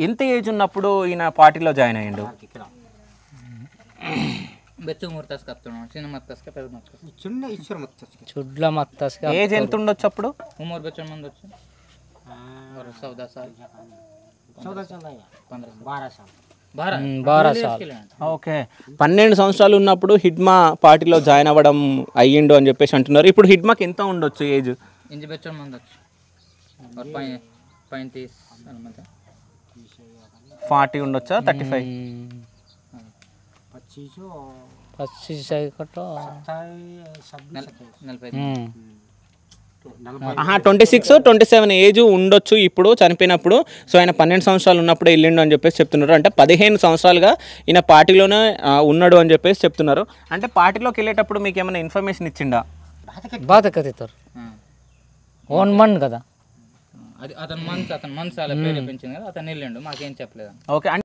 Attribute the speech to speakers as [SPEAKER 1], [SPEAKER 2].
[SPEAKER 1] ఎంత ఏజ్ ఉన్నప్పుడు ఈయన పార్టీలో జాయిన్ అయ్యిండు? ఏజ్ ఎంత ఉండొచ్చు అప్పుడు? ఓకే, 12 సంవత్సరాలు ఉన్నప్పుడు హిడ్మా పార్టీలో జాయిన్ అవ్వడం అయ్యిండు అని చెప్పేసి అంటున్నారు. ఇప్పుడు హిడ్మాకి ఎంత ఉండొచ్చు ఏజ్? 40 ఉండొచ్చా? 35? 26, 27 ఏజ్ ఉండొచ్చు ఇప్పుడు చనిపోయినప్పుడు. సో ఆయన 12 సంవత్సరాలు ఉన్నప్పుడే వెళ్ళిండు అని చెప్పేసి చెప్తున్నారు. అంటే 15 సంవత్సరాలుగా ఈయన పార్టీలోనే ఉన్నాడు అని చెప్పేసి చెప్తున్నారు. అంటే పార్టీలోకి వెళ్ళేటప్పుడు మీకు ఏమైనా ఇన్ఫర్మేషన్ ఇచ్చిండా?
[SPEAKER 2] బాధ కదా 1 month కదా,
[SPEAKER 3] అతను మనసు అలా ప్రేరేపించింది కదా, అతను వెళ్ళిండు, మాకేం చెప్పలేదు.
[SPEAKER 1] ఓకే.